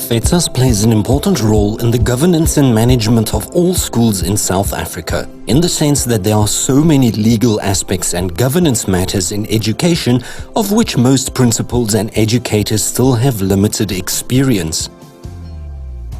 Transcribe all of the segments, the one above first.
FETSAS plays an important role in the governance and management of all schools in South Africa, in the sense that there are so many legal aspects and governance matters in education of which most principals and educators still have limited experience.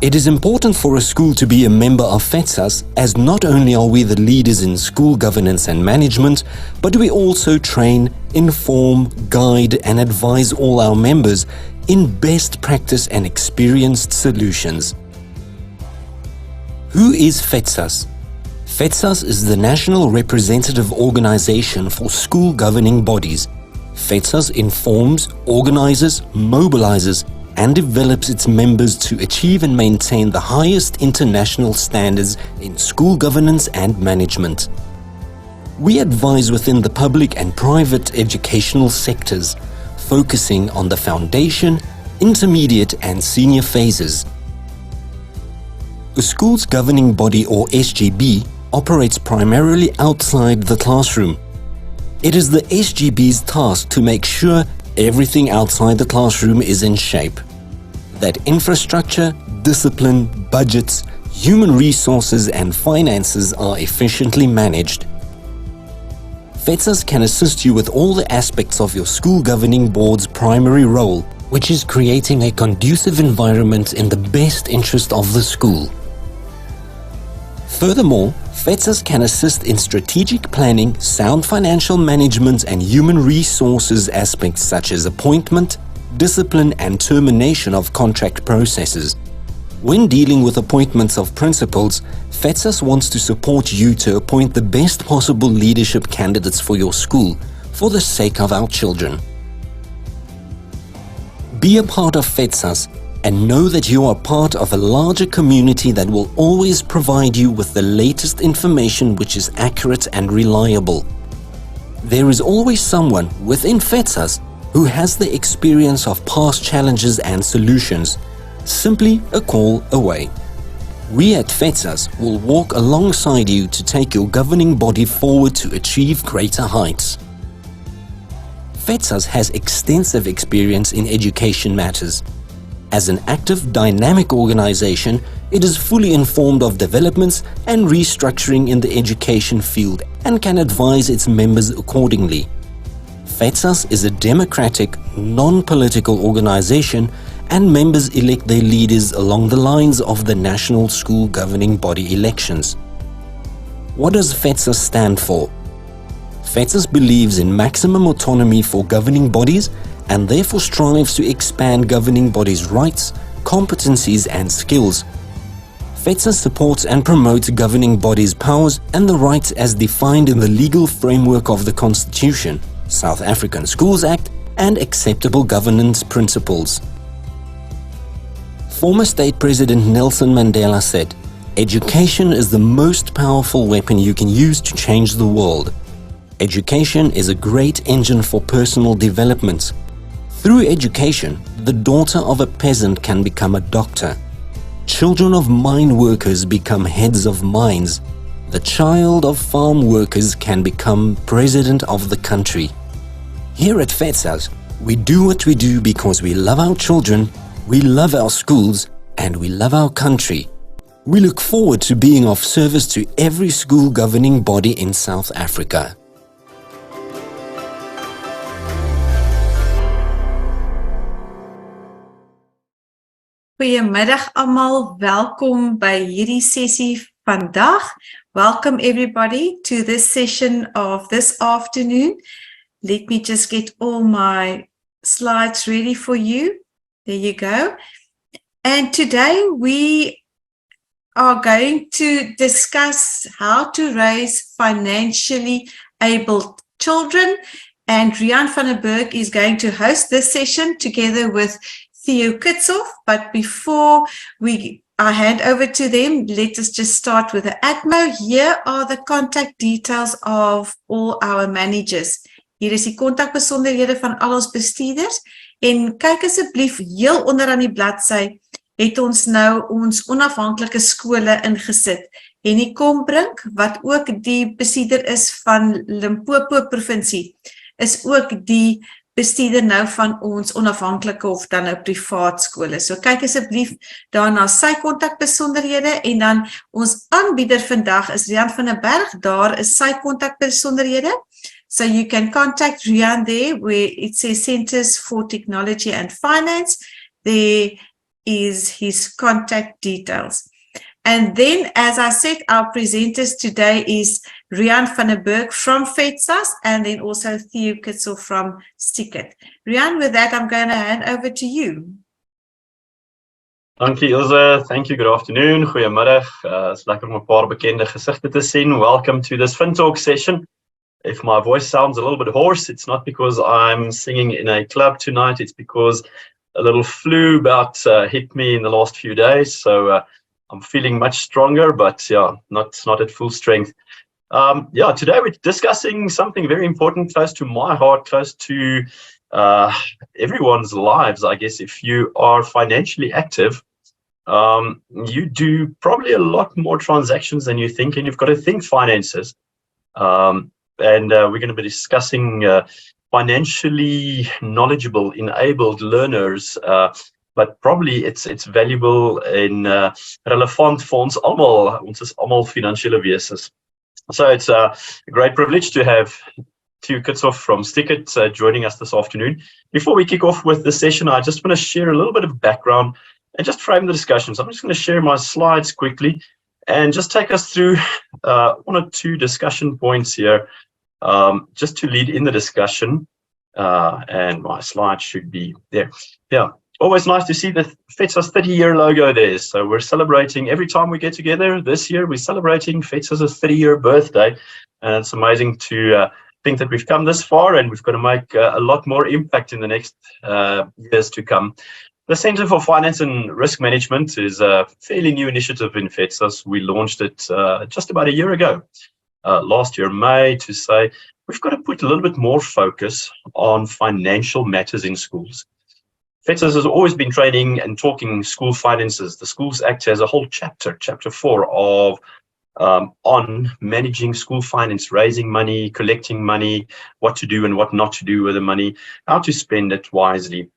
It is important for a school to be a member of FETSAS, as not only are we the leaders in school governance and management, but we also train, inform, guide and advise all our members in best practice and experienced solutions. Who is FETSAS? FETSAS is the national representative organization for school governing bodies. FETSAS informs, organizes, mobilizes and develops its members to achieve and maintain the highest international standards in school governance and management. We advise within the public and private educational sectors, focusing on the foundation, intermediate and senior phases. The school's governing body, or SGB, operates primarily outside the classroom. It is the SGB's task to make sure everything outside the classroom is in shape, that infrastructure, discipline, budgets, human resources and finances are efficiently managed. FETSAS can assist you with all the aspects of your school governing board's primary role, which is creating a conducive environment in the best interest of the school. Furthermore, FETSAS can assist in strategic planning, sound financial management and human resources aspects such as appointment, discipline and termination of contract processes. When dealing with appointments of principals, FETSAS wants to support you to appoint the best possible leadership candidates for your school, for the sake of our children. Be a part of FETSAS and know that you are part of a larger community that will always provide you with the latest information which is accurate and reliable. There is always someone within FETSAS who has the experience of past challenges and solutions, simply a call away. We at FETSAS will walk alongside you to take your governing body forward to achieve greater heights. FETSAS has extensive experience in education matters. As an active, dynamic organization, it is fully informed of developments and restructuring in the education field and can advise its members accordingly. FETSAS is a democratic, non-political organization and members elect their leaders along the lines of the national school governing body elections. What does FETSAS stand for? FETSAS believes in maximum autonomy for governing bodies and therefore strives to expand governing bodies' rights, competencies and skills. FETSAS supports and promotes governing bodies' powers and the rights as defined in the legal framework of the Constitution, South African Schools Act and acceptable governance principles. Former State President Nelson Mandela said, "Education is the most powerful weapon you can use to change the world. Education is a great engine for personal development. Through education, the daughter of a peasant can become a doctor. Children of mine workers become heads of mines. The child of farm workers can become president of the country." Here at FETSAS, we do what we do because we love our children, we love our schools, and we love our country. We look forward to being of service to every school governing body in South Africa. Goeiemiddag almal, welkom by hierdie sessie vandag. Welcome everybody to this session of this afternoon. Let me just get all my slides ready for you. There you go. And today we are going to discuss how to raise financially able children. And Riaan van der Bergh is going to host this session together with Theo Kitshoff. But before I hand over to them, let us just start with the ATMO. Here are the contact details of all our managers. Hier is die kontakbesonderhede van al ons bestuurders. En kyk asseblief, heel onder aan die bladsy het ons nou ons onafhanklike skole ingesit. En die Kombrink, wat ook die bestuurder is van Limpopo provinsie, is ook die bestuurder nou van ons onafhanklike of dan nou privaat skole. So kyk asseblief daar na sy kontakbesonderhede en dan ons aanbieder vandag is Riaan van der Bergh. Daar is sy kontakbesonderhede. So you can contact Riaan there where it says Centers for Technology and Finance. There is his contact details. And then, as I said, our presenters today is Riaan van der Bergh from FETSAS and then also Theo Kitshoff from Sticitt. Riaan, with that, I'm going to hand over to you. Dankie Ilse, thank you, good afternoon, goeiemiddag. It's lekker om 'n paar bekende gesigte te sien. Welcome to this Fintalk session. If my voice sounds a little bit hoarse, it's not because I'm singing in a club tonight, it's because a little flu bout hit me in the last few days, so I'm feeling much stronger, but yeah, not at full strength. Today we're discussing something very important, close to my heart, close to everyone's lives, I guess. If you are financially active, you do probably a lot more transactions than you think, and you've got to think finances. We're going to be discussing financially knowledgeable, enabled learners, but probably it's valuable in relevant vir ons almal. Ons is almal finansiële wesens. So it's a great privilege to have Theo Kitshoff from Sticitt joining us this afternoon. Before we kick off with the session, I just want to share a little bit of background and just frame the discussion. So I'm just going to share my slides quickly and just take us through one or two discussion points here, just to lead in the discussion. And my slide should be there. Yeah. Always nice to see the FETSAS 30-year logo there. So we're celebrating every time we get together. This year we're celebrating FETSAS' 30-year birthday. And it's amazing to think that we've come this far and we've got to make a lot more impact in the next years to come. The Center for Finance and Risk Management is a fairly new initiative in FETSAS. We launched it just about a year ago, last year, May, to say we've got to put a little bit more focus on financial matters in schools. FETSAS has always been training and talking school finances. The Schools Act has a whole chapter 4 of on managing school finance, raising money, collecting money, what to do and what not to do with the money, how to spend it wisely.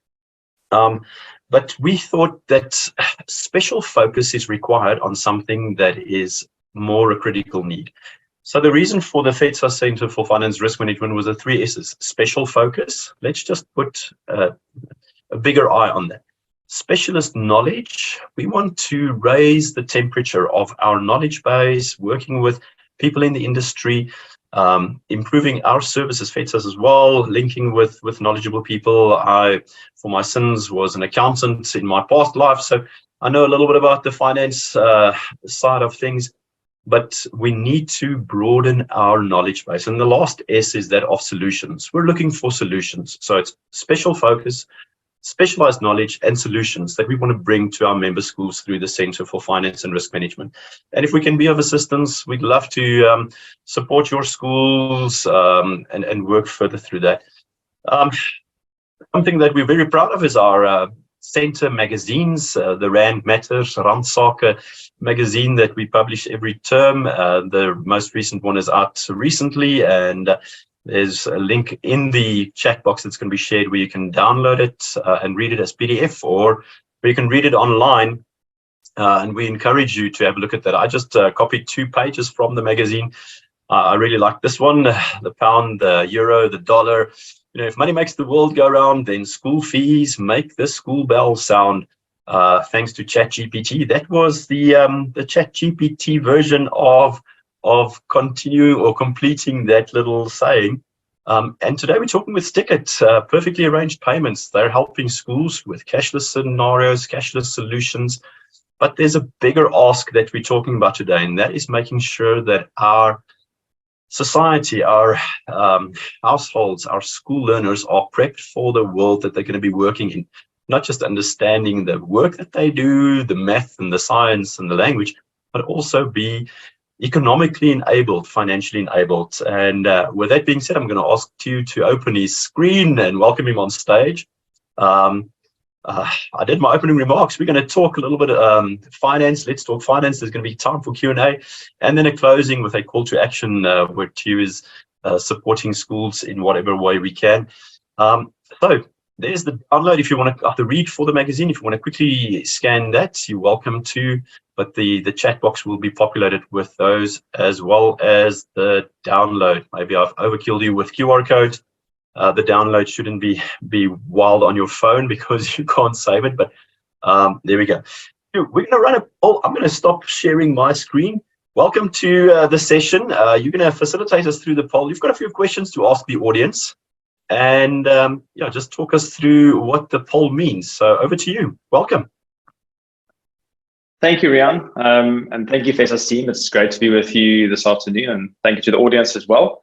But we thought that special focus is required on something that is more a critical need. So the reason for the FETSAS Center for Finance Risk Management was the 3 S's. Special focus. Let's just put a bigger eye on that. Specialist knowledge. We want to raise the temperature of our knowledge base, working with people in the industry, improving our services, FETSAS as well, linking with knowledgeable people. I, for my sins, was an accountant in my past life, so I know a little bit about the finance side of things, but we need to broaden our knowledge base. And the last S is that of solutions. We're looking for solutions. So it's special focus, specialized knowledge and solutions that we want to bring to our member schools through the Center for Finance and Risk Management. And if we can be of assistance, we'd love to support your schools and work further through that. Something that we're very proud of is our Center magazines, the Rand Matters, Randsake magazine that we publish every term. The most recent one is out recently, and there's a link in the chat box that's going to be shared where you can download it and read it as PDF, or you can read it online. And we encourage you to have a look at that. I just copied 2 pages from the magazine. I really like this one, the pound, the euro, the dollar. You know, if money makes the world go round, then school fees make the school bell sound. Thanks to ChatGPT. That was the ChatGPT version of continuing or completing that little saying. And today we're talking with Sticitt, perfectly arranged payments. They're helping schools with cashless scenarios, cashless solutions. But there's a bigger ask that we're talking about today, and that is making sure that our society, our households, our school learners are prepped for the world that they're going to be working in. Not just understanding the work that they do, the math and the science and the language, but also be economically enabled, financially enabled. And with that being said, I'm going to ask Theo to open his screen and welcome him on stage. I did my opening remarks. We're going to talk a little bit finance. Let's talk finance. There's going to be time for Q&A, and then a closing with a call to action where Theo is supporting schools in whatever way we can. So there's the download. If you want to have to read for the magazine, if you want to quickly scan that, you're welcome to. But the chat box will be populated with those, as well as the download. Maybe I've overkilled you with QR code. The download shouldn't be wild on your phone because you can't save it. But there we go. We're going to run a poll. I'm going to stop sharing my screen. Welcome to the session. You're going to facilitate us through the poll. You've got a few questions to ask the audience. And just talk us through what the poll means. So over to you. Welcome. Thank you, Riaan. And thank you, FESA's team. It's great to be with you this afternoon. And thank you to the audience as well.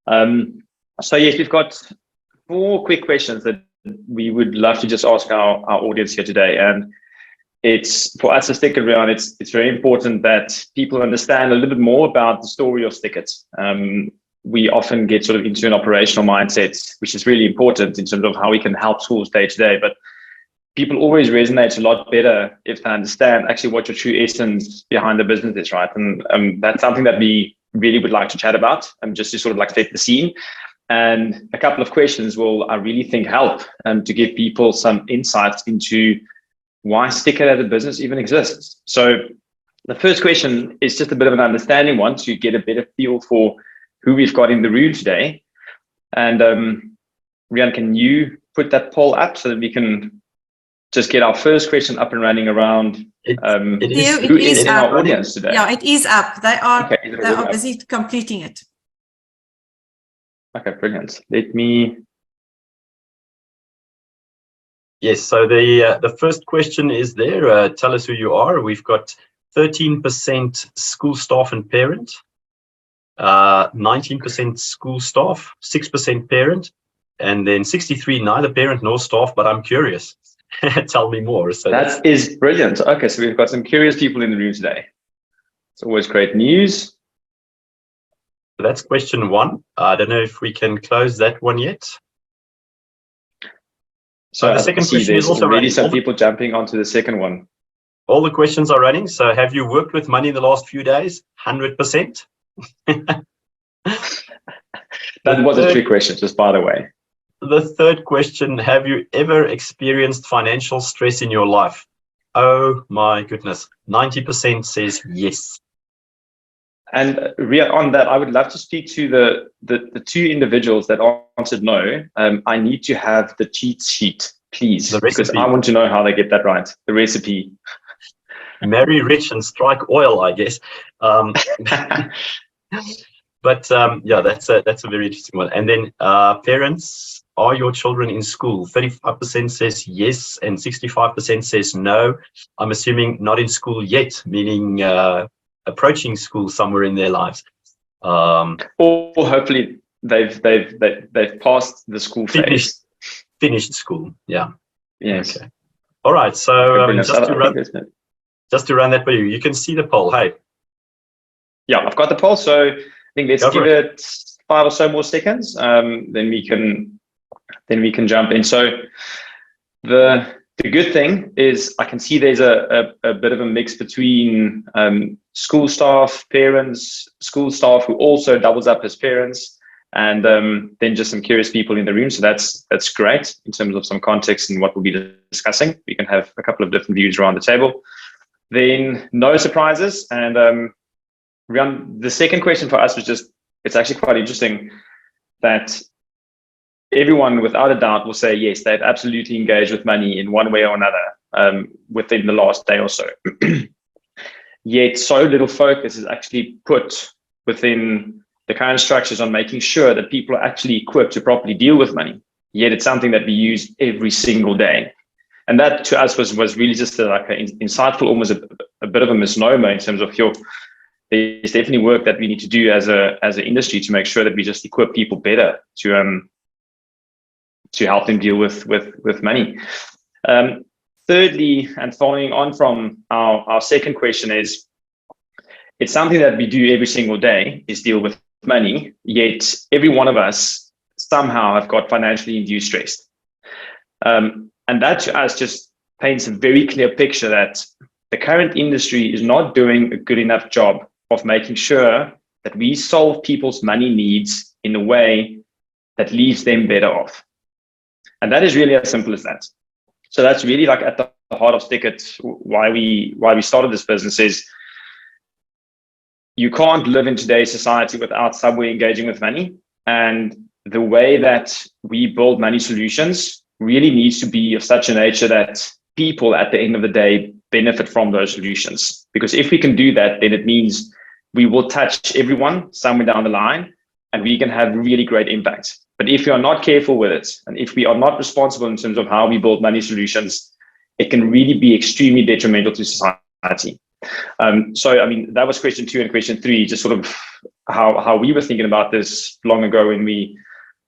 So yes, we've got 4 quick questions that we would love to just ask our audience here today. And it's for us as Sticitt, Riaan, it's very important that people understand a little bit more about the story of Sticitt. We often get sort of into an operational mindset, which is really important in terms of how we can help schools day to day. But people always resonate a lot better if they understand actually what your true essence behind the business is, right? And that's something that we really would like to chat about, just to sort of like set the scene. And a couple of questions will, I really think, help to give people some insights into why Sticitt as a business even exists. So the first question is just a bit of an understanding one to get a better feel for who we've got in the room today. And Riaan, can you put that poll up so that we can just get our first question up and running around who is in our audience today? Yeah, it is up. They are busy completing it. Okay, brilliant. Let me. Yes, so the first question is there. Tell us who you are. We've got 13% school staff and parent, 19% school staff, 6% parent, and then 63 neither parent nor staff, but I'm curious. Tell me more. So that is brilliant. Okay, so we've got some curious people in the room today. It's always great news. That's question 1. I don't know if we can close that one yet. So the second question is also already some people jumping onto the second one. All the questions are running. So have you worked with money in the last few days? 100%. That was a trick question, just by the way. The third question, have you ever experienced financial stress in your life? Oh my goodness. 90% says yes. And Riaan, on that, I would love to speak to the 2 individuals that answered no. I need to have the cheat sheet, please, because I want to know how they get that right. The recipe. Marry rich and strike oil, I guess. But that's a very interesting one. And then parents, are your children in school? 35% says yes, and 65% says no. I'm assuming not in school yet, meaning approaching school somewhere in their lives. Or hopefully they've passed the school phase. Finished school, yeah. Yes. Okay. All right. So just to run that by you, you can see the poll. Hey. Yeah, I've got the poll. So I think let's give it 5 or so more seconds. Then we can jump in. So the good thing is I can see there's a bit of a mix between school staff, parents, school staff who also doubles up as parents, and then just some curious people in the room. So that's great in terms of some context and what we'll be discussing. We can have a couple of different views around the table. Then no surprises. And Riaan, the second question for us was it's actually quite interesting that everyone without a doubt will say yes, they've absolutely engaged with money in one way or another within the last day or so. Yet so little focus is actually put within the current structures on making sure that people are actually equipped to properly deal with money. Yet it's something that we use every single day. And that to us was really just like an insightful, almost a bit of a misnomer in terms of there's definitely work that we need to do as an industry to make sure that we just equip people better to help them deal with money. Thirdly, and following on from our second question, is it's something that we do every single day is deal with money, yet every one of us somehow have got financially induced stress. And that to us just paints a very clear picture that the current industry is not doing a good enough job of making sure that we solve people's money needs in a way that leaves them better off. And that is really as simple as that. So that's really like at the heart of Sticitt, why we started this business is you can't live in today's society without somewhere engaging with money. And the way that we build money solutions really needs to be of such a nature that people at the end of the day benefit from those solutions. Because if we can do that, then it means we will touch everyone somewhere down the line and we can have really great impact. But if we are not careful with it, and if we are not responsible in terms of how we build money solutions, it can really be extremely detrimental to society. So, I mean, that was question 2, and question 3, just sort of how we were thinking about this long ago when we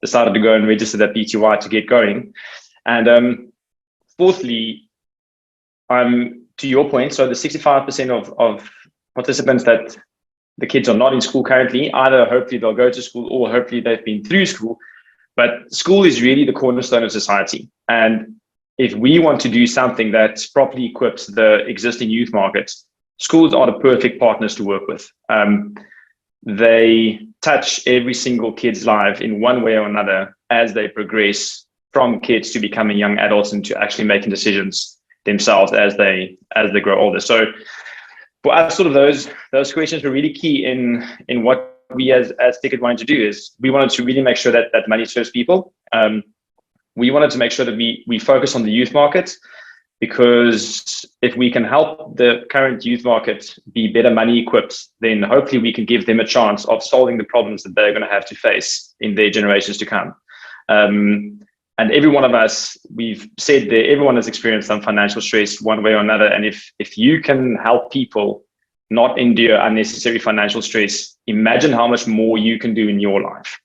decided to go and register that BTY to get going. And fourthly, to your point, so the 65% of participants that the kids are not in school currently, either hopefully they'll go to school or hopefully they've been through school. But school is really the cornerstone of society. And if we want to do something that properly equips the existing youth market, schools are the perfect partners to work with. They touch every single kid's life in one way or another as they progress from kids to becoming young adults and to actually making decisions themselves as they grow older. So for us, sort of those questions were really key in what we as Sticitt wanted to do. Is we wanted to really make sure that money serves people. We wanted to make sure that we focus on the youth market, because if we can help the current youth market be better money equipped, then hopefully we can give them a chance of solving the problems that they're going to have to face in their generations to come. And every one of us, we've said that everyone has experienced some financial stress one way or another. And if you can help people not endure unnecessary financial stress, imagine how much more you can do in your life.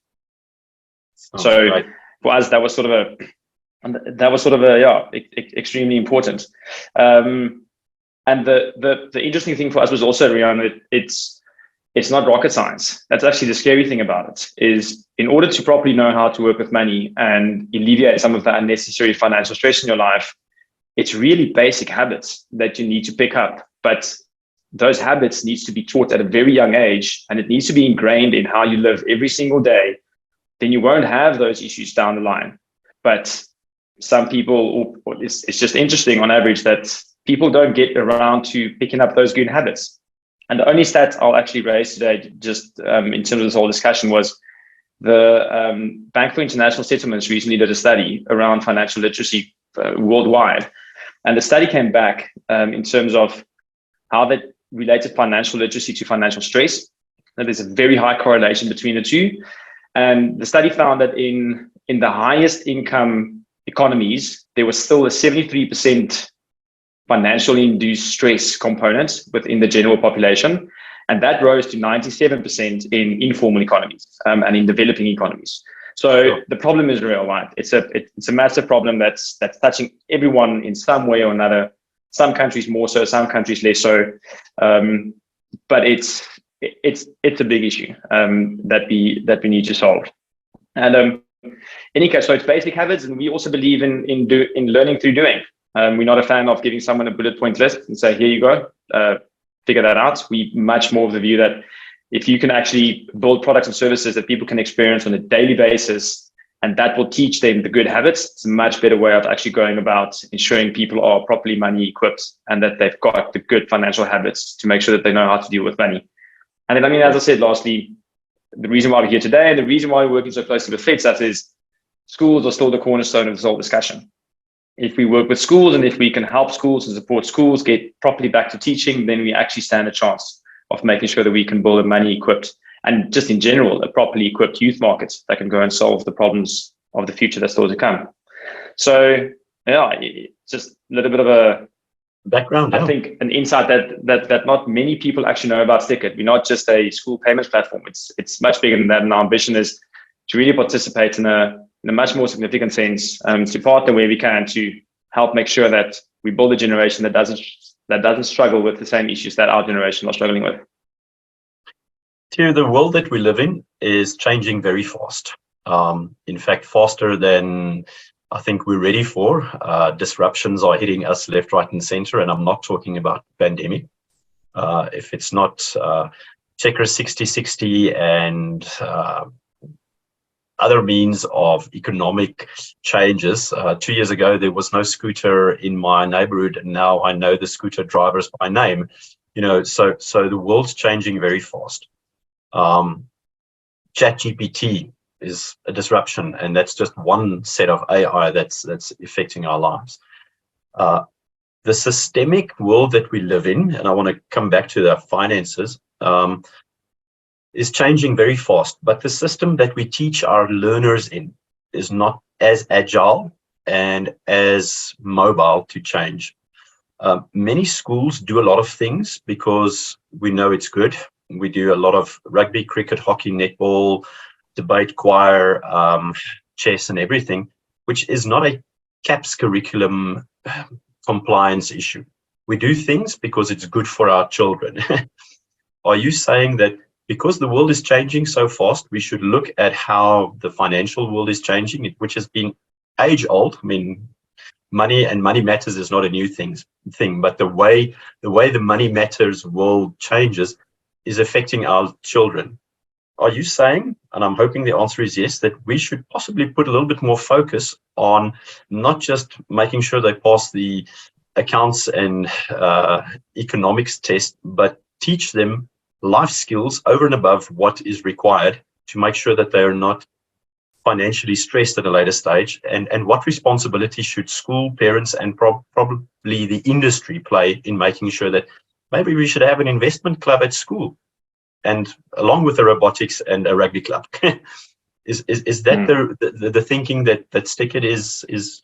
So right. For us, that was sort of a extremely important. And the interesting thing for us was also, Riaan, it's not rocket science. That's actually the scary thing about it, is in order to properly know how to work with money and alleviate some of the unnecessary financial stress in your life, it's really basic habits that you need to pick up. But those habits needs to be taught at a very young age, and it needs to be ingrained in how you live every single day. Then you won't have those issues down the line. But some people, it's just interesting on average that people don't get around to picking up those good habits. And the only stat I'll actually raise today, just in terms of this whole discussion, was the Bank for International Settlements recently did a study around financial literacy worldwide. And the study came back in terms of how they related financial literacy to financial stress. And there's a very high correlation between the two. And the study found that in the highest income economies, there was still a 73% financially induced stress component within the general population. And that rose to 97% in informal economies and in developing economies. So sure. The problem is real, right? It's a massive problem that's touching everyone in some way or another. Some countries more so, some countries less so. But it's a big issue that we need to solve. And in any case, so it's basic habits, and we also believe in learning through doing. We're not a fan of giving someone a bullet point list and say, here you go, figure that out. We much more of the view that if you can actually build products and services that people can experience on a daily basis, and that will teach them the good habits, it's a much better way of actually going about ensuring people are properly money equipped and that they've got the good financial habits to make sure that they know how to deal with money. And then, I mean, as I said, lastly, the reason why we're here today and the reason why we're working so closely with Fintalk is schools are still the cornerstone of this whole discussion. If we work with schools and if we can help schools and support schools get properly back to teaching, then we actually stand a chance of making sure that we can build a money equipped and just in general, a properly equipped youth market that can go and solve the problems of the future that's still to come. So yeah, just a little bit of a background. I think an insight that not many people actually know about Sticitt. We're not just a school payments platform. It's much bigger than that. And our ambition is to really participate in a much more significant sense, to partner where we can to help make sure that we build a generation that doesn't struggle with the same issues that our generation are struggling with. Theo, the world that we live in is changing very fast. In fact, faster than I think we're ready for. Disruptions are hitting us left, right, and center, and I'm not talking about pandemic. If it's not Checker 6060 and other means of economic changes. 2 years ago, there was no scooter in my neighborhood, and now I know the scooter drivers by name. So the world's changing very fast. ChatGPT is a disruption, and that's just one set of AI that's affecting our lives. The systemic world that we live in, and I want to come back to the finances, is changing very fast, but the system that we teach our learners in is not as agile and as mobile to change. Many schools do a lot of things because we know it's good. We do a lot of rugby, cricket, hockey, netball, debate, choir, chess, and everything, which is not a CAPS curriculum compliance issue. We do things because it's good for our children. Are you saying that because the world is changing so fast, we should look at how the financial world is changing, which has been age old? I mean, money and money matters is not a new thing, but the way the money matters world changes is affecting our children. Are you saying, and I'm hoping the answer is yes, that we should possibly put a little bit more focus on not just making sure they pass the accounts and economics test, but teach them life skills over and above what is required to make sure that they are not financially stressed at a later stage? And what responsibility should school, parents, and probably the industry play in making sure that maybe we should have an investment club at school, and along with the robotics and a rugby club? Is that the thinking that Sticitt is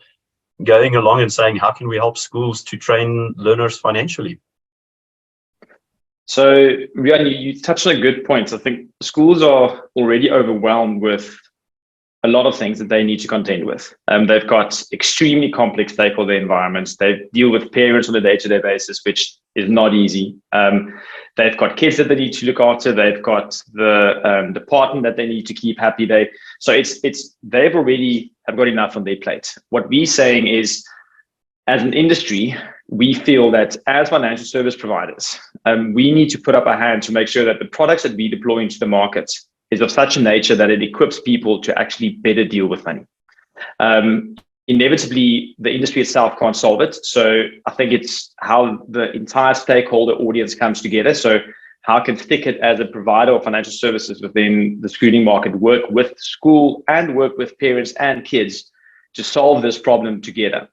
going along and saying, how can we help schools to train learners financially? So, Riaan, you touched on a good point. I think schools are already overwhelmed with a lot of things that they need to contend with. They've got extremely complex stakeholder environments. They deal with parents on a day-to-day basis, which is not easy. They've got kids that they need to look after. They've got the partner that they need to keep happy. They've already have got enough on their plate. What we're saying is, as an industry, we feel that as financial service providers, we need to put up our hand to make sure that the products that we deploy into the market is of such a nature that it equips people to actually better deal with money. Inevitably, the industry itself can't solve it. So I think it's how the entire stakeholder audience comes together. So how can Sticitt, as a provider of financial services within the schooling market, work with school and work with parents and kids to solve this problem together?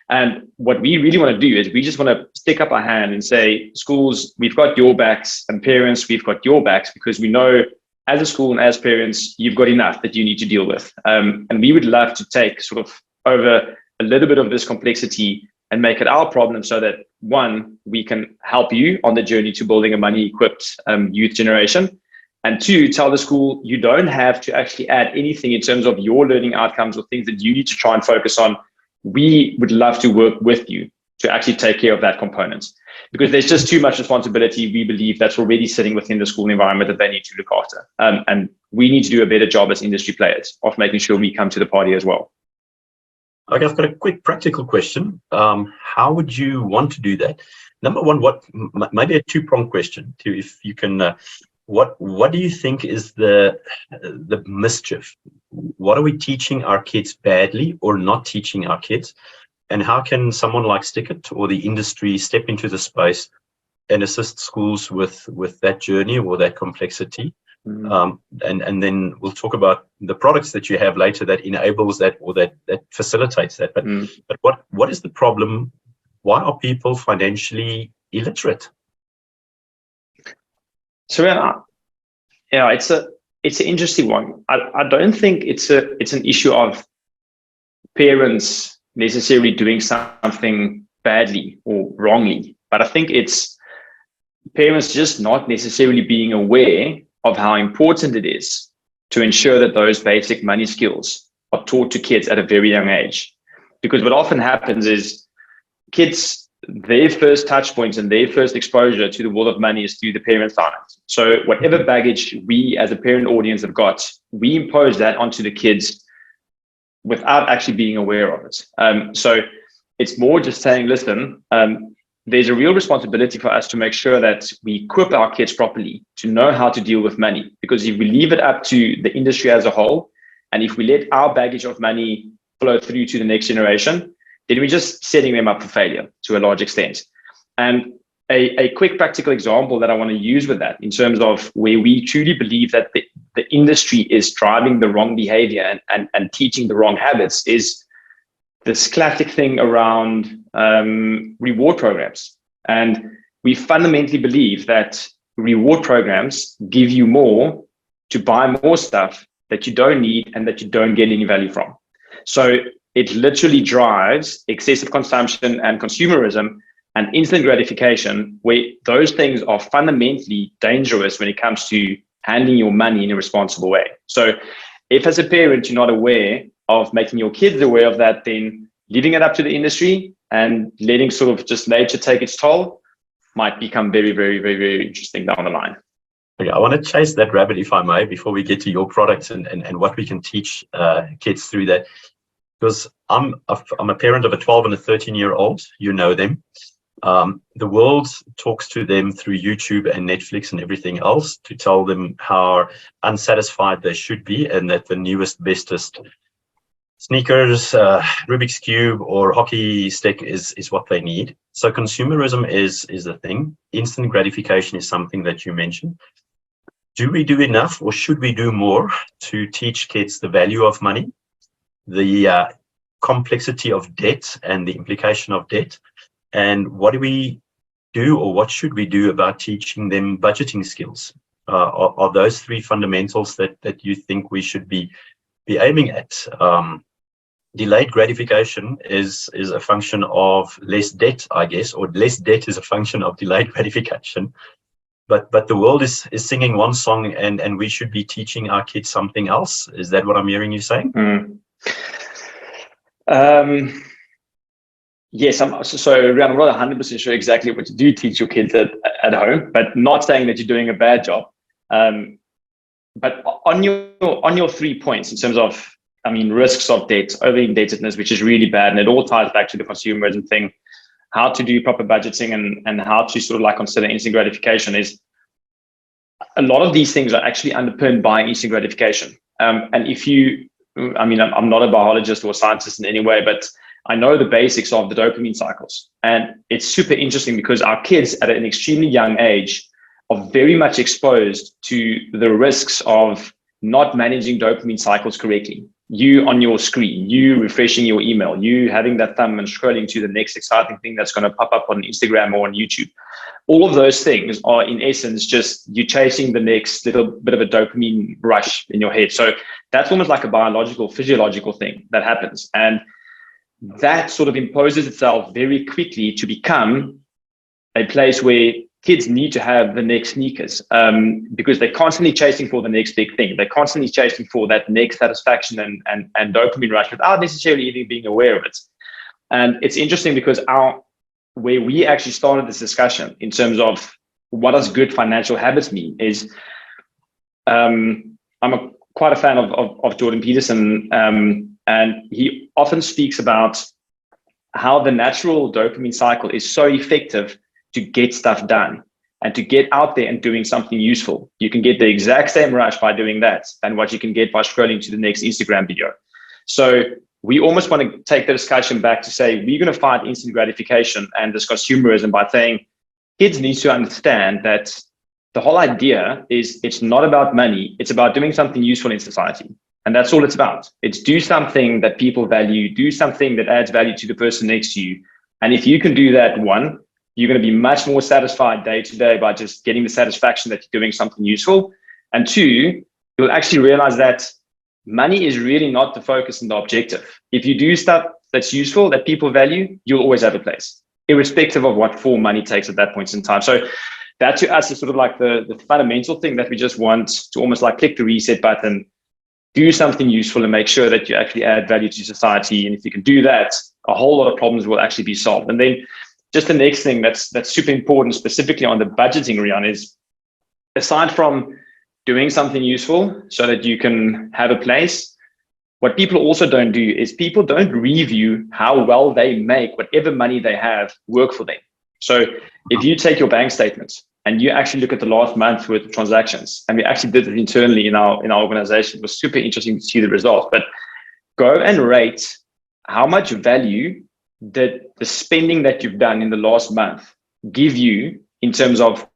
And what we really want to do is we just want to stick up our hand and say, schools, we've got your backs, and parents, we've got your backs, because we know as a school and as parents, you've got enough that you need to deal with. And we would love to take sort of over a little bit of this complexity and make it our problem, so that, one, we can help you on the journey to building a money-equipped youth generation. And two, tell the school you don't have to actually add anything in terms of your learning outcomes or things that you need to try and focus on. We would love to work with you to actually take care of that component, because there's just too much responsibility, we believe, that's already sitting within the school environment that they need to look after. And we need to do a better job as industry players of making sure we come to the party as well. Okay, I've got a quick practical question. How would you want to do that? Number one, maybe a two-pronged question too, if you can. What do you think is the mischief? What are we teaching our kids badly or not teaching our kids? And how can someone like Sticitt or the industry step into the space and assist schools with that journey or that complexity? And then we'll talk about the products that you have later that enables that or that facilitates that. But what is the problem? Why are people financially illiterate? So yeah, it's an interesting one. I don't think it's an issue of parents necessarily doing something badly or wrongly, but I think it's parents just not necessarily being aware of how important it is to ensure that those basic money skills are taught to kids at a very young age. Because what often happens is kids, their first touch points and their first exposure to the world of money is through the parent side. So whatever baggage we as a parent audience have got, we impose that onto the kids without actually being aware of it. So it's more just saying, listen, there's a real responsibility for us to make sure that we equip our kids properly to know how to deal with money. Because if we leave it up to the industry as a whole, and if we let our baggage of money flow through to the next generation, then we're just setting them up for failure to a large extent. And a quick practical example that I want to use with that, in terms of where we truly believe that the industry is driving the wrong behavior and teaching the wrong habits, is this classic thing around reward programs. And we fundamentally believe that reward programs give you more to buy more stuff that you don't need and that you don't get any value from. So it literally drives excessive consumption and consumerism and instant gratification, where those things are fundamentally dangerous when it comes to handling your money in a responsible way. So if as a parent you're not aware of making your kids aware of that, then leaving it up to the industry and letting sort of just nature take its toll might become very, very, very, very interesting down the line. Okay, I want to chase that rabbit, if I may, before we get to your products and what we can teach kids through that. Because I'm a parent of a 12 and a 13-year-old. You know them. The world talks to them through YouTube and Netflix and everything else to tell them how unsatisfied they should be, and that the newest, bestest sneakers, Rubik's Cube or hockey stick is what they need. So consumerism is the thing. Instant gratification is something that you mentioned. Do we do enough, or should we do more to teach kids the value of money, the complexity of debt and the implication of debt? And what do we do, or what should we do about teaching them budgeting skills? Are those three fundamentals that you think we should be aiming at? Delayed gratification is a function of less debt, I guess, or less debt is a function of delayed gratification. But the world is singing one song, and we should be teaching our kids something else. Is that what I'm hearing you saying? Yes, so Riaan, I'm not 100% sure exactly what you do teach your kids at home, but not saying that you're doing a bad job. But on your 3 points in terms of, risks of debt, over-indebtedness, which is really bad, and it all ties back to the consumerism thing, how to do proper budgeting and how to sort of like consider instant gratification, is a lot of these things are actually underpinned by instant gratification. And if you, I'm not a biologist or a scientist in any way, but I know the basics of the dopamine cycles. And it's super interesting because our kids at an extremely young age are very much exposed to the risks of not managing dopamine cycles correctly. You on your screen, you refreshing your email, you having that thumb and scrolling to the next exciting thing that's going to pop up on Instagram or on YouTube. All of those things are in essence just you chasing the next little bit of a dopamine rush in your head. So that's almost like a biological, physiological thing that happens. And that sort of imposes itself very quickly to become a place where kids need to have the next sneakers because they're constantly chasing for the next big thing. They're constantly chasing for that next satisfaction and dopamine rush without necessarily even being aware of it. And it's interesting because where we actually started this discussion in terms of what does good financial habits mean is I'm quite a fan of Jordan Peterson, and he often speaks about how the natural dopamine cycle is so effective to get stuff done and to get out there and doing something useful. You can get the exact same rush by doing that than what you can get by scrolling to the next Instagram video. So we almost want to take the discussion back to say, we're going to fight instant gratification and this consumerism by saying kids need to understand that the whole idea is it's not about money. It's about doing something useful in society. And that's all it's about. It's do something that people value, do something that adds value to the person next to you. And if you can do that, one, you're going to be much more satisfied day to day by just getting the satisfaction that you're doing something useful. And two, you'll actually realize that money is really not the focus and the objective. If you do stuff that's useful, that people value, you'll always have a place, irrespective of what form money takes at that point in time. So that to us is sort of like the fundamental thing that we just want to almost like click the reset button, do something useful and make sure that you actually add value to society. And if you can do that, a whole lot of problems will actually be solved. And then just the next thing that's super important, specifically on the budgeting, Riaan, is aside from doing something useful so that you can have a place, what people also don't do is people don't review how well they make whatever money they have work for them. So if you take your bank statements and you actually look at the last month worth of transactions, and we actually did it internally in our organization. It was super interesting to see the results. But go and rate how much value did the spending that you've done in the last month give you in terms of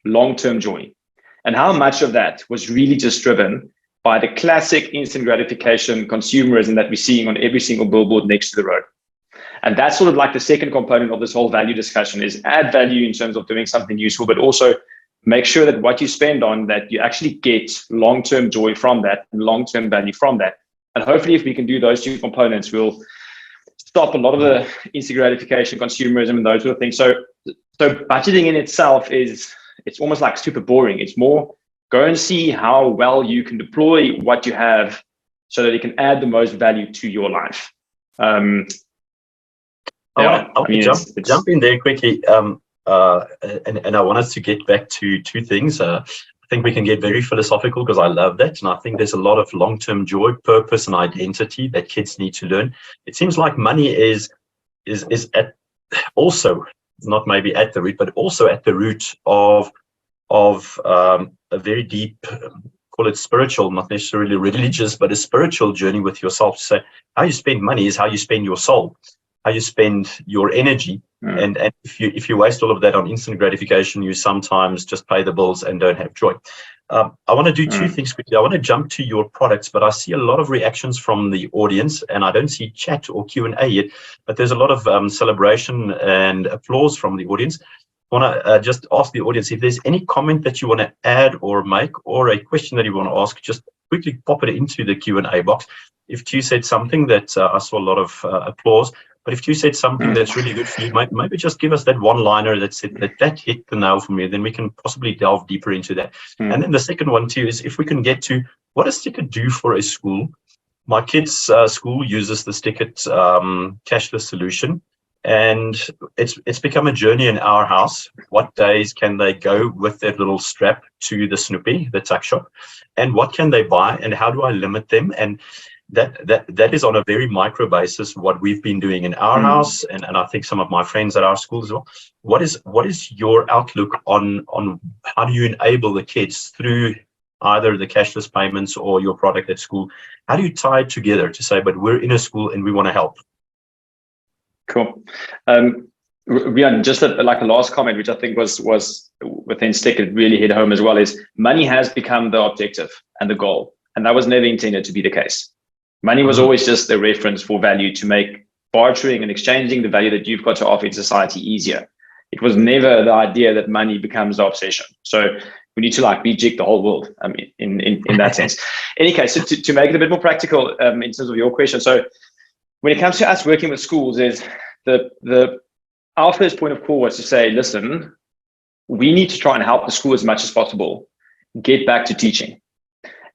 long-term joy, and how much of that was really just driven by the classic instant gratification consumerism that we're seeing on every single billboard next to the road. And that's sort of like the second component of this whole value discussion, is add value in terms of doing something useful, but also make sure that what you spend on, that you actually get long-term joy from that and long-term value from that. And hopefully if we can do those two components, we'll stop a lot of the instant gratification, consumerism, and those sort of things. So budgeting in itself it's almost like super boring. It's more, go and see how well you can deploy what you have so that it can add the most value to your life. I want to jump in there quickly, and I want us to get back to two things. I think we can get very philosophical because I love that, and I think there's a lot of long-term joy, purpose, and identity that kids need to learn. It seems like money is at also, not maybe at the root, but also at the root of a very deep, call it spiritual, not necessarily religious, but a spiritual journey with yourself. So how you spend money is how you spend your soul, how you spend your energy. And if you waste all of that on instant gratification, you sometimes just pay the bills and don't have joy. I want to do two things quickly. I want to jump to your products, but I see a lot of reactions from the audience, and I don't see chat or Q&A yet, but there's a lot of celebration and applause from the audience. I want to just ask the audience if there's any comment that you want to add or make, or a question that you want to ask, just quickly pop it into the Q&A box. If Theo said something that I saw a lot of applause, but if you said something that's really good for you, maybe just give us that one-liner that said that hit the nail for me, then we can possibly delve deeper into that. And then the second one too is if we can get to, what does Sticitt do for a school? My kids' school uses the Sticitt cashless solution, and it's become a journey in our house. What days can they go with their little strap to the Snoopy, the tuck shop, and what can they buy, and how do I limit them? And that is on a very micro basis what we've been doing in our house, and I think some of my friends at our school as well. What is your outlook on how do you enable the kids through either the cashless payments or your product at school? How do you tie it together to say, but we're in a school and we want to help? Cool. Riaan, just like a last comment, which I think was within Sticitt, really hit home as well, is money has become the objective and the goal, and that was never intended to be the case. Money was always just a reference for value to make bartering and exchanging the value that you've got to offer in society easier. It was never the idea that money becomes the obsession. So we need to rejig the whole world. I mean, in that sense. In any case, so to make it a bit more practical in terms of your question. So when it comes to us working with schools, is our first point of call was to say, listen, we need to try and help the school as much as possible get back to teaching,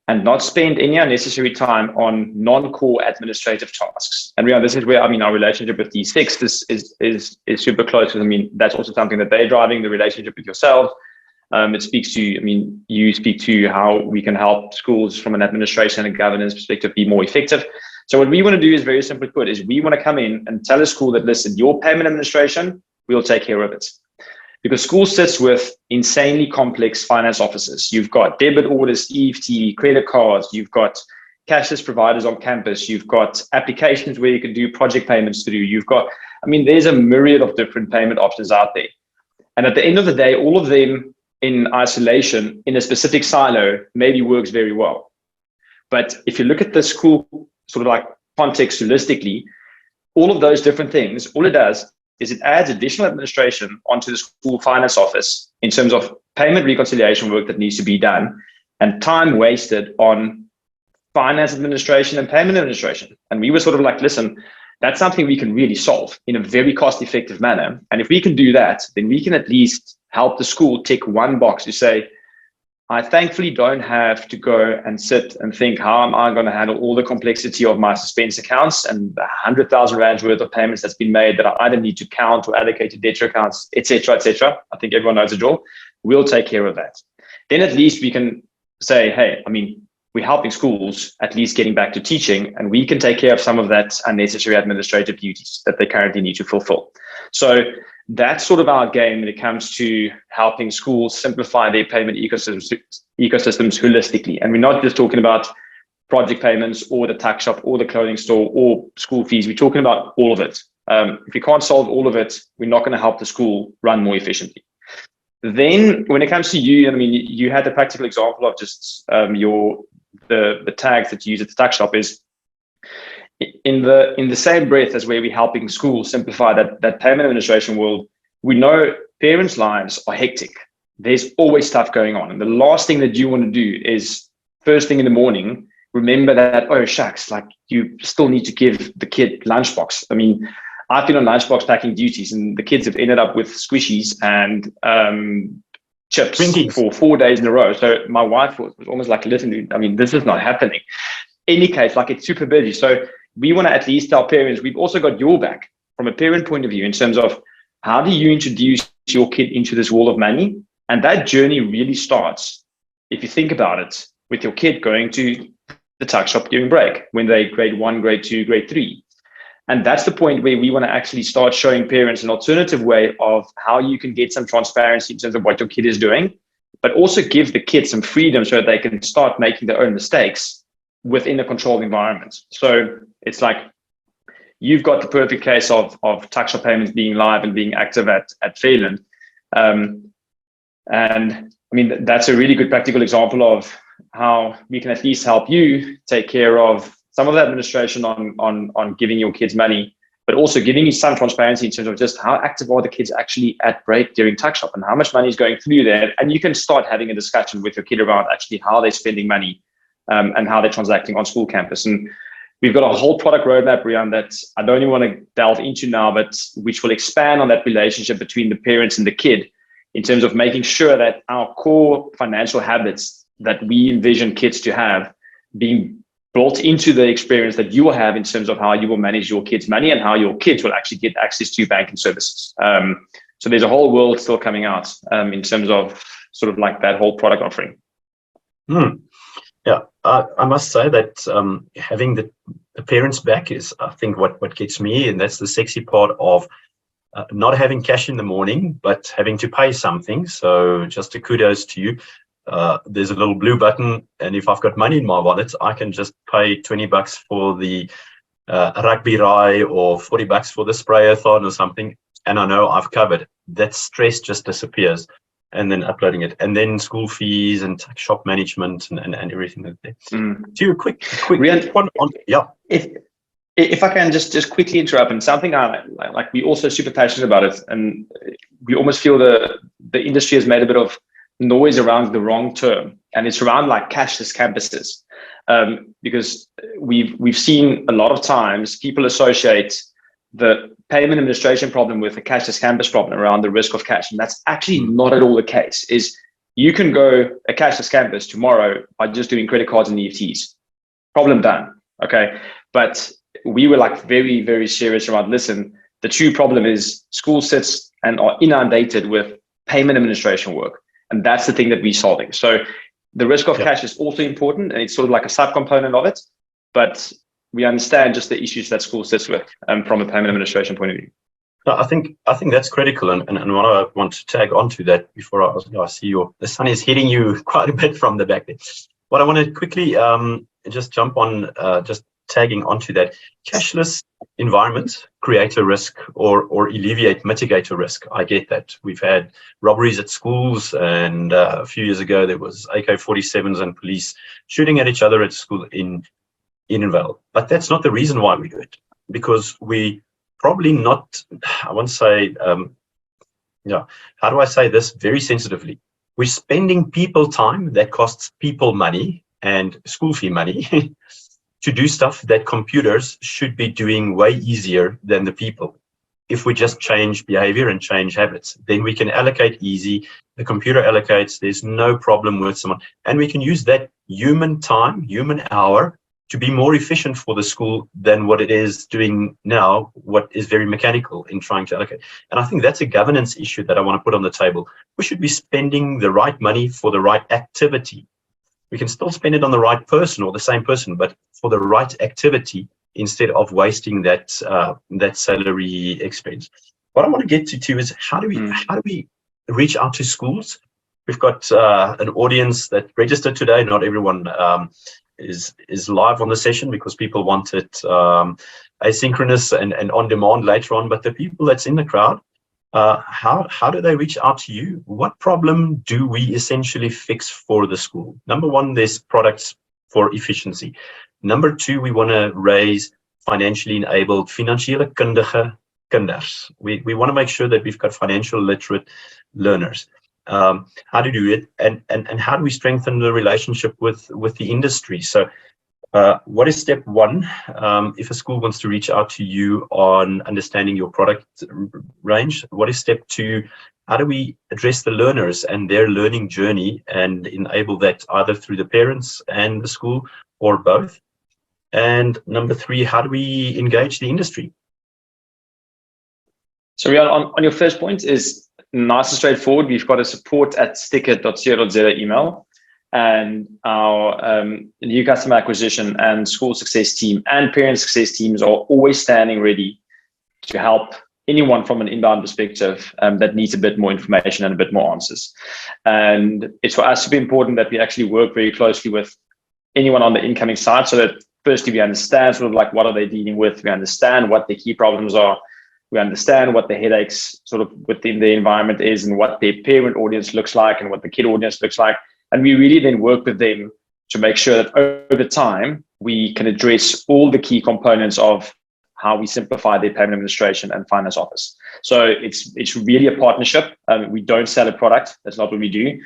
and not spend any unnecessary time on non-core administrative tasks. And Riaan, this is where, our relationship with D6 is super close. Because, that's also something that they're driving, the relationship with yourself. It speaks to, you speak to how we can help schools from an administration and governance perspective be more effective. So what we want to do is very simply put, is we want to come in and tell a school that, listen, your payment administration, we'll take care of it. Because school sits with insanely complex finance offices. You've got debit orders, EFT, credit cards, you've got cashless providers on campus, you've got applications where you can do project payments through, you've got, there's a myriad of different payment options out there. And at the end of the day, all of them in isolation, in a specific silo, maybe works very well. But if you look at the school sort of context holistically, all of those different things, all it does is it adds additional administration onto the school finance office in terms of payment reconciliation work that needs to be done, and time wasted on finance administration and payment administration. And we were sort of listen, that's something we can really solve in a very cost-effective manner. And if we can do that, then we can at least help the school tick one box to say, I thankfully don't have to go and sit and think, how am I going to handle all the complexity of my suspense accounts and the 100,000 Rand worth of payments that's been made that I either need to count or allocate to debtor accounts, etc., etc. I think everyone knows the drill. We'll take care of that. Then at least we can say, hey, we're helping schools at least getting back to teaching, and we can take care of some of that unnecessary administrative duties that they currently need to fulfill. So that's sort of our game when it comes to helping schools simplify their payment ecosystems holistically. And we're not just talking about project payments or the tax shop or the clothing store or school fees. We're talking about all of it. If we can't solve all of it, we're not going to help the school run more efficiently. Then when it comes to you, I mean, you had the practical example of just the tags that you use at the tax shop is in the same breath as where we're helping schools simplify that payment administration world. We know parents' lives are hectic. There's always stuff going on. And the last thing that you want to do is first thing in the morning, remember that, oh, shucks, like you still need to give the kid lunchbox. I mean, I've been on lunchbox packing duties and the kids have ended up with squishies and chips Twinkies for 4 days in a row. So my wife was almost like, listen, I mean, this is not happening. Any case, like it's super busy. So we want to at least tell parents, we've also got your back from a parent point of view in terms of how do you introduce your kid into this world of money? And that journey really starts, if you think about it, with your kid going to the tuck shop during break when they grade 1, grade 2, grade 3. And that's the point where we want to actually start showing parents an alternative way of how you can get some transparency in terms of what your kid is doing, but also give the kids some freedom so that they can start making their own mistakes within a controlled environment. So it's like you've got the perfect case of tax shop payments being live and being active at Fairland. And I mean, that's a really good practical example of how we can at least help you take care of some of the administration on giving your kids money, but also giving you some transparency in terms of just how active are the kids actually at break during tax shop and how much money is going through there. And you can start having a discussion with your kid around actually how they're spending money and how they're transacting on school campus. And we've got a whole product roadmap, Riaan, that I don't even want to delve into now, but which will expand on that relationship between the parents and the kid in terms of making sure that our core financial habits that we envision kids to have being built into the experience that you will have in terms of how you will manage your kids' money and how your kids will actually get access to banking services. So there's a whole world still coming out in terms of sort of like that whole product offering. Yeah, I must say that having the parents back is, I think, what gets me, and that's the sexy part of not having cash in the morning, but having to pay something. So just a kudos to you. There's a little blue button, and if I've got money in my wallet, I can just pay $20 for the rugby rai or $40 for the sprayathon or something, and I know I've covered. That stress just disappears, and then uploading it, and then school fees and shop management and everything like that. To a quick Riaan, one on, yeah. If I can just quickly interrupt, and something I like, we're also super passionate about it, and we almost feel the industry has made a bit of noise around the wrong term, and it's around like cashless campuses, because we've seen a lot of times people associate the payment administration problem with the cashless campus problem around the risk of cash, and that's actually not at all the case. Is you can go a cashless campus tomorrow by just doing credit cards and EFTs, problem done. Okay, but we were like very, very serious around, listen, the true problem is school sits and are inundated with payment administration work. And that's the thing that we're solving. So the risk of cash is also important, and it's sort of like a subcomponent of it. But we understand just the issues that school sits with from a payment administration point of view. No, I think that's critical, and what I want to tag onto that before I see the sun is hitting you quite a bit from the back there. What I want to quickly just jump on, just tagging onto that, cashless environments create a risk or mitigate a risk. I get that. We've had robberies at schools, and a few years ago there was AK-47s and police shooting at each other at school in Vale. But that's not the reason why we do it, because we probably not, I want to say, how do I say this very sensitively? We're spending people time that costs people money and school fee money to do stuff that computers should be doing way easier than the people. If we just change behavior and change habits, then we can allocate easy. The computer allocates, there's no problem with someone. And we can use that human time, human hour, to be more efficient for the school than what it is doing now, what is very mechanical in trying to allocate. And I think that's a governance issue that I want to put on the table. We should be spending the right money for the right activity. We can still spend it on the right person or the same person, but for the right activity instead of wasting that salary expense. what I want to get to is how do we reach out to schools? We've got an audience that registered today. Not everyone is live on the session because people want it asynchronous and on demand later on. But the people that's in the crowd, how do they reach out to you? What problem do we essentially fix for the school? Number one, there's products for efficiency. Number two, we want to raise financially enabled, finansiële kundige kinders. We want to make sure that we've got financial literate learners. How to do it, and how do we strengthen the relationship with the industry? So what is step one if a school wants to reach out to you on understanding your product range? What is step two? How do we address the learners and their learning journey and enable that either through the parents and the school or both? And number three, how do we engage the industry? So Riaan, on your first point is nice and straightforward. We've got a support@sticitt.co.za email, and our new customer acquisition and school success team and parent success teams are always standing ready to help anyone from an inbound perspective that needs a bit more information and a bit more answers. And it's for us super important that we actually work very closely with anyone on the incoming side, so that firstly we understand sort of like what are they dealing with, we understand what the key problems are, we understand what the headaches sort of within the environment is and what their parent audience looks like and what the kid audience looks like. And we really then work with them to make sure that over time, we can address all the key components of how we simplify their payment administration and finance office. So it's really a partnership. We don't sell a product. That's not what we do.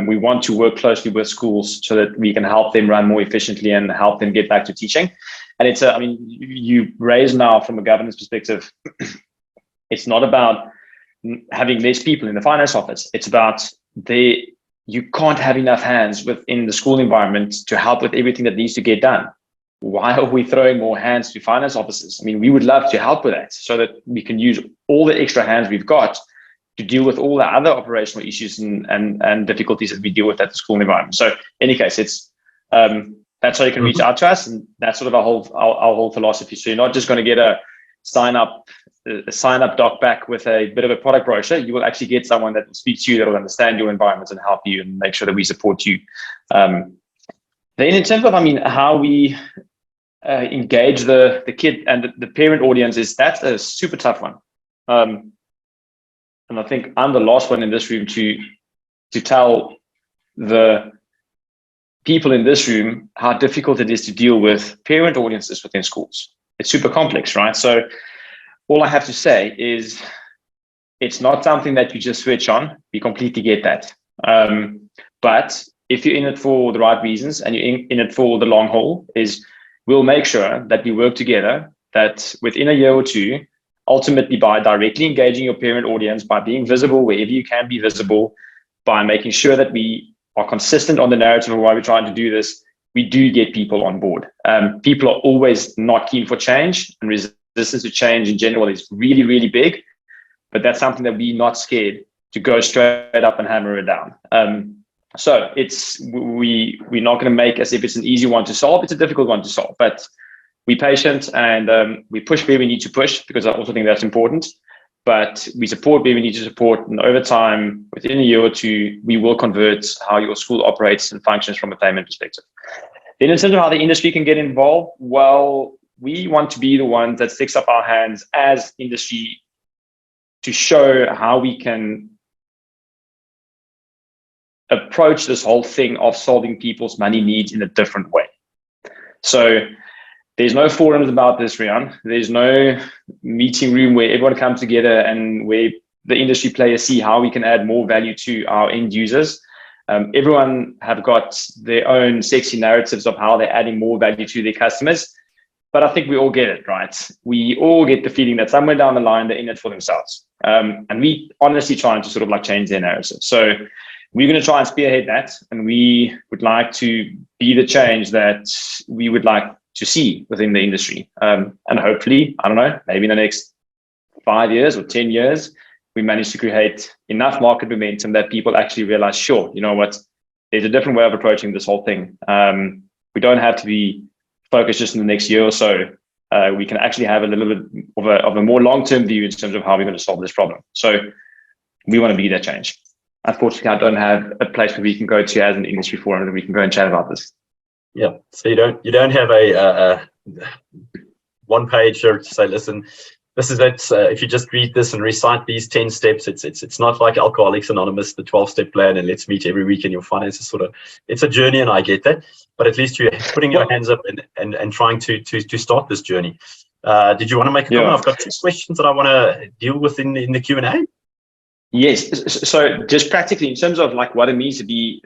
We want to work closely with schools so that we can help them run more efficiently and help them get back to teaching. And it's I mean, you raise now from a governance perspective, it's not about having less people in the finance office. It's about you can't have enough hands within the school environment to help with everything that needs to get done. Why are we throwing more hands to finance officers? I mean, we would love to help with that so that we can use all the extra hands we've got to deal with all the other operational issues and difficulties that we deal with at the school environment. So in any case, it's that's how you can reach out to us, and that's sort of our whole philosophy. So you're not just going to get a sign up doc back with a bit of a product brochure. You will actually get someone that will speak to you, that will understand your environment and help you and make sure that we support you. Then in terms of, how we engage the kid and the parent audience, that's a super tough one. And I think I'm the last one in this room to tell the people in this room how difficult it is to deal with parent audiences within schools. It's super complex, right? So all I have to say is it's not something that you just switch on. We completely get that. But if you're in it for the right reasons and you're in it for the long haul, we'll make sure that we work together, that within a year or two, ultimately by directly engaging your parent audience, by being visible wherever you can be visible, by making sure that we are consistent on the narrative of why we're trying to do this, we do get people on board. People are always not keen for change, and resistance to change in general is really, really big, but that's something that we're not scared to go straight up and hammer it down. So we're not going to make as if it's an easy one to solve. It's a difficult one to solve, but we're patient and we push where we need to push, because I also think that's important. But we support where we need to support, and over time, within a year or two, we will convert how your school operates and functions from a payment perspective. Then in terms of how the industry can get involved, well, we want to be the ones that sticks up our hands as industry to show how we can approach this whole thing of solving people's money needs in a different way. So there's no forums about this, Riaan. There's no meeting room where everyone comes together and where the industry players see how we can add more value to our end users. Everyone have got their own sexy narratives of how they're adding more value to their customers. But I think we all get it, right? We all get the feeling that somewhere down the line, they're in it for themselves. And we honestly trying to sort of like change their narrative. So we're going to try and spearhead that. And we would like to be the change that we would like to see within the industry. And hopefully, I don't know, maybe in the next 5 years or 10 years, we manage to create enough market momentum that people actually realize, sure, you know what, there's a different way of approaching this whole thing. We don't have to be focused just in the next year or so. we can actually have a little bit of a more long-term view in terms of how we're going to solve this problem. So we want to be that change. Unfortunately, I don't have a place where we can go to as an industry forum that we can go and chat about this. Yeah. So you don't have a one pager to say, listen, this is it. If you just read this and recite these 10 steps, it's not like Alcoholics Anonymous, the 12-step plan, and let's meet every week in your finances. It's a journey, and I get that. But at least you're putting your hands up and trying to start this journey. Did you want to make a comment? I've got 2 questions that I want to deal with in the Q&A. Yes. So just practically in terms of like what it means to be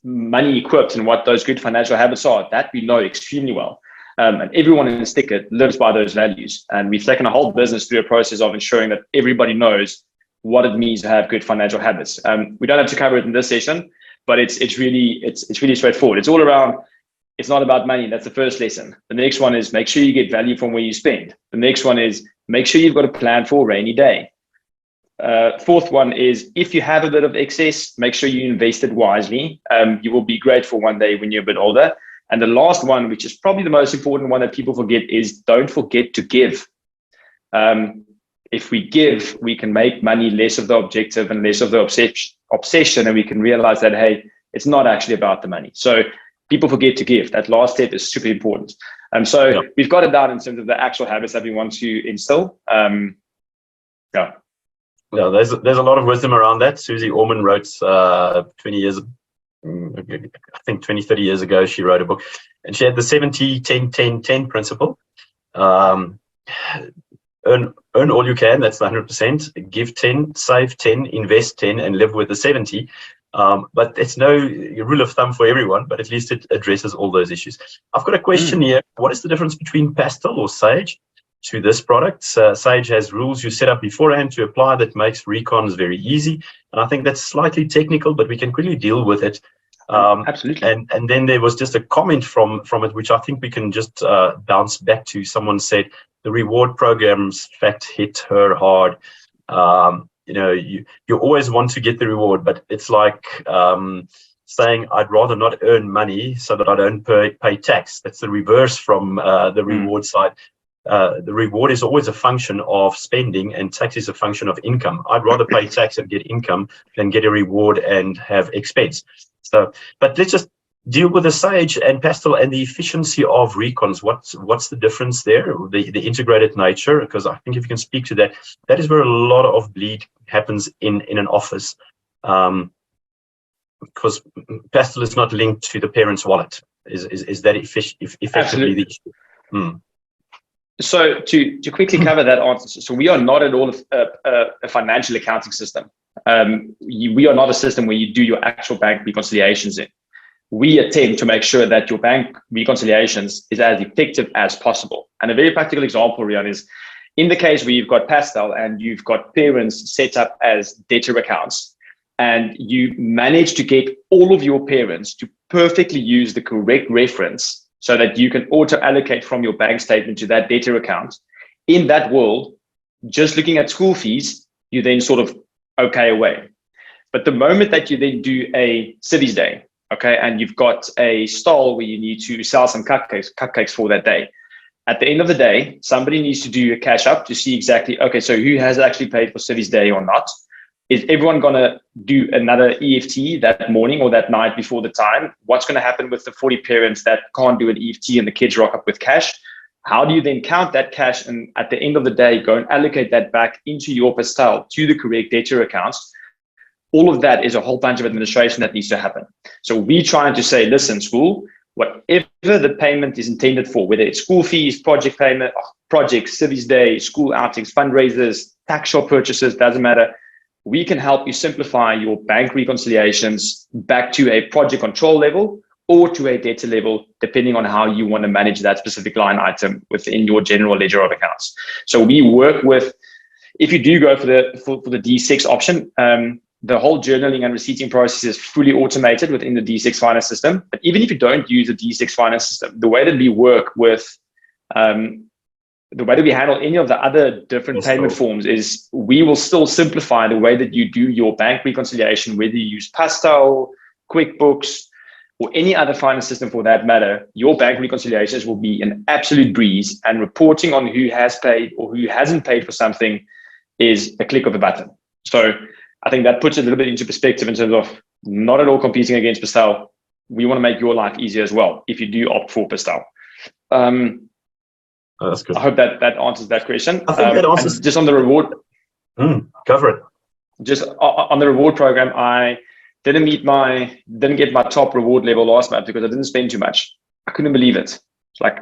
money equipped and what those good financial habits are, that we know extremely well. And everyone in Sticitt lives by those values. And we've taken a whole business through a process of ensuring that everybody knows what it means to have good financial habits. We don't have to cover it in this session, but it's really straightforward. It's all around, it's not about money. That's the first lesson. The next one is make sure you get value from where you spend. The next one is make sure you've got a plan for a rainy day. Fourth one is if you have a bit of excess, make sure you invest it wisely. You will be grateful one day when you're a bit older. And the last one, which is probably the most important one that people forget, is don't forget to give. If we give, we can make money less of the objective and less of the obsession, and we can realize that, hey, it's not actually about the money. So people forget to give. That last step is super important. So we've got it down in terms of the actual habits that we want to instill. Yeah, there's a lot of wisdom around that. Susie Orman wrote 20 years, I think 20, 30 years ago, she wrote a book, and she had the 70-10-10-10 principle. Earn all you can, that's the 100%. Give 10, save 10, invest 10, and live with the 70. But it's no rule of thumb for everyone, but at least it addresses all those issues. I've got a question here. What is the difference between Pastel or Sage to this product? Sage has rules you set up beforehand to apply that makes recons very easy. And I think that's slightly technical, but we can quickly deal with it. Absolutely. And then there was just a comment from it, which I think we can just bounce back to. Someone said the reward programs fact hit her hard. You always want to get the reward, but it's like saying I'd rather not earn money so that I don't pay tax. That's the reverse from the reward side. The reward is always a function of spending, and tax is a function of income. I'd rather pay tax and get income than get a reward and have expense. So, but let's just deal with the Sage and Pastel and the efficiency of recons. What's the difference there? The integrated nature, because I think if you can speak to that, that is where a lot of bleed happens in an office. Because Pastel is not linked to the parent's wallet. Is that effectively the issue? So to quickly cover that answer, so we are not at all a financial accounting system. We are not a system where you do your actual bank reconciliations in. We attempt to make sure that your bank reconciliations is as effective as possible. And a very practical example, Riaan, is in the case where you've got Pastel and you've got parents set up as debtor accounts, and you manage to get all of your parents to perfectly use the correct reference so that you can auto allocate from your bank statement to that debtor account. In that world, just looking at school fees, you then sort of okay away. But the moment that you then do a cities day, okay, and you've got a stall where you need to sell some cupcakes for that day, at the end of the day, somebody needs to do a cash up to see exactly, okay, so who has actually paid for cities day or not? Is everyone going to do another EFT that morning or that night before the time? What's going to happen with the 40 parents that can't do an EFT and the kids rock up with cash? How do you then count that cash and at the end of the day, go and allocate that back into your Pastel to the correct debtor accounts? All of that is a whole bunch of administration that needs to happen. So we're trying to say, listen, school, whatever the payment is intended for, whether it's school fees, project payment, projects, cities day, school outings, fundraisers, tax shop purchases, doesn't matter. We can help you simplify your bank reconciliations back to a project control level or to a debtor level, depending on how you want to manage that specific line item within your general ledger of accounts. So we work with, if you do go for the D6 option, the whole journaling and receipting process is fully automated within the D6 finance system. But even if you don't use the D6 finance system, the way that we work with, the way that we handle any of the other different payment forms is we will still simplify the way that you do your bank reconciliation, whether you use Pastel, QuickBooks, or any other finance system for that matter, your bank reconciliations will be an absolute breeze, and reporting on who has paid or who hasn't paid for something is a click of a button. So I think that puts it a little bit into perspective in terms of not at all competing against Pastel. We want to make your life easier as well if you do opt for Pastel. That's good. I hope that answers that question. I think that answers. Just on the reward. Go for it. Just on the reward program, I didn't get my top reward level last month because I didn't spend too much. I couldn't believe it. It's like,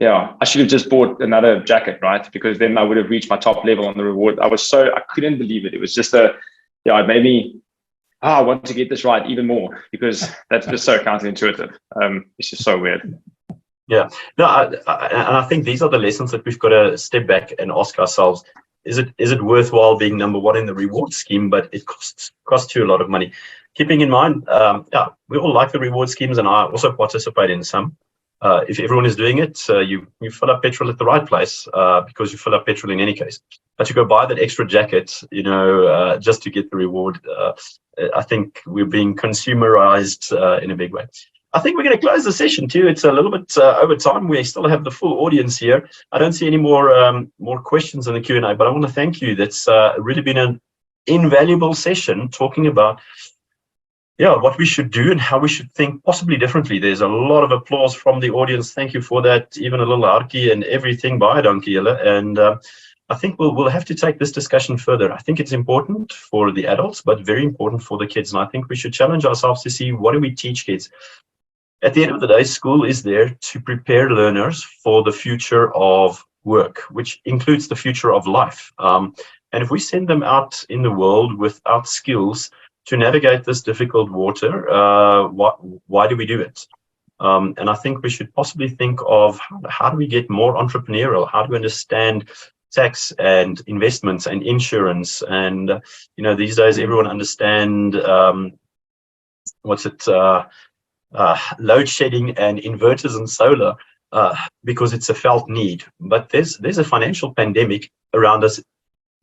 yeah, I should have just bought another jacket, right? Because then I would have reached my top level on the reward. I couldn't believe it. It was just it made me, I want to get this right even more, because that's just so counterintuitive. It's just so weird. Yeah, no, and I think these are the lessons that we've got to step back and ask ourselves. Is it worthwhile being number one in the reward scheme, but it costs you a lot of money? Keeping in mind, we all like the reward schemes, and I also participate in some. If everyone is doing it, you fill up petrol at the right place, because you fill up petrol in any case. But to go buy that extra jacket, just to get the reward, I think we're being consumerized in a big way. I think we're going to close the session too. It's a little bit over time. We still have the full audience here. I don't see any more questions in the Q&A, but I want to thank you. That's really been an invaluable session talking about what we should do and how we should think possibly differently. There's a lot of applause from the audience. Thank you for that. Even a little hartjie and everything. Baie dankie julle. And I think we'll have to take this discussion further. I think it's important for the adults, but very important for the kids. And I think we should challenge ourselves to see, what do we teach kids? At the end of the day, school is there to prepare learners for the future of work, which includes the future of life. And if we send them out in the world without skills to navigate this difficult water, why do we do it? And I think we should possibly think of, how do we get more entrepreneurial? How do we understand tax and investments and insurance? And, these days everyone understand, load shedding and inverters and solar, because it's a felt need. But there's a financial pandemic around us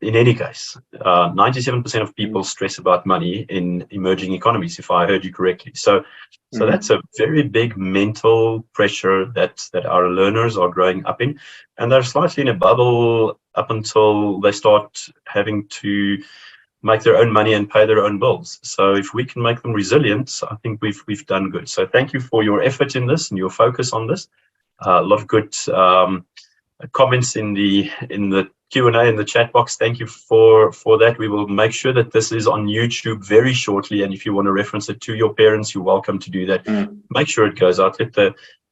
in any case. 97% of people stress about money in emerging economies, if I heard you correctly. So that's a very big mental pressure that our learners are growing up in, and they're slightly in a bubble up until they start having to make their own money and pay their own bills. So if we can make them resilient, I think we've done good. So thank you for your effort in this and your focus on this. A lot of good comments in the Q&A in the chat box. Thank you for that. We will make sure that this is on YouTube very shortly, and if you want to reference it to your parents, you're welcome to do that. Make sure it goes out.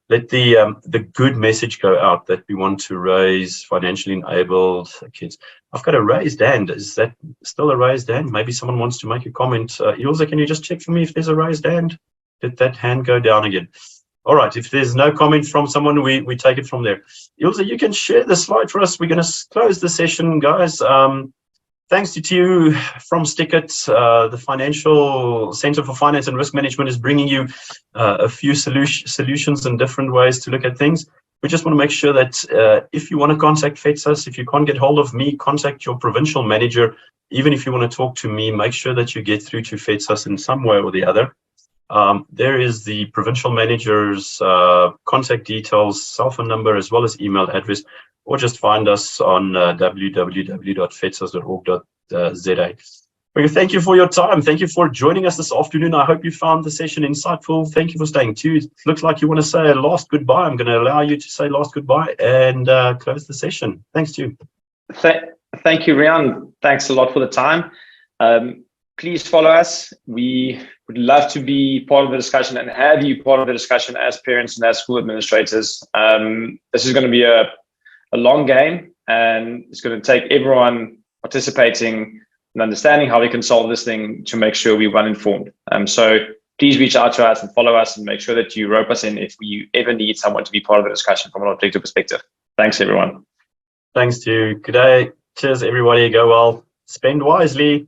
Let the good message go out that we want to raise financially enabled kids. I've got a raised hand. Is that still a raised hand? Maybe someone wants to make a comment. Ilse, can you just check for me if there's a raised hand? Did that hand go down again? All right. If there's no comment from someone, we take it from there. Ilse, you can share the slide for us. We're going to close the session, guys. Thanks to Theo from Sticitt, the Financial Center for Finance and Risk Management is bringing you a few solutions and different ways to look at things. We just want to make sure that if you want to contact FETSAS, if you can't get hold of me, contact your provincial manager. Even if you want to talk to me, make sure that you get through to FETSAS in some way or the other. There is the provincial manager's contact details, cell phone number, as well as email address, or just find us on www.fetsas.org.za. Thank you for your time. Thank you for joining us this afternoon. I hope you found the session insightful. Thank you for staying tuned. It looks like you want to say a last goodbye. I'm going to allow you to say last goodbye and close the session. Thanks to you. Thank you, Riaan. Thanks a lot for the time. Please follow us. We would love to be part of the discussion and have you part of the discussion as parents and as school administrators. This is going to be a long game, and it's going to take everyone participating and understanding how we can solve this thing to make sure we run informed. So please reach out to us and follow us and make sure that you rope us in if you ever need someone to be part of the discussion from an objective perspective. Thanks, everyone. Thanks to you. Good day. Cheers, everybody. Go well. Spend wisely.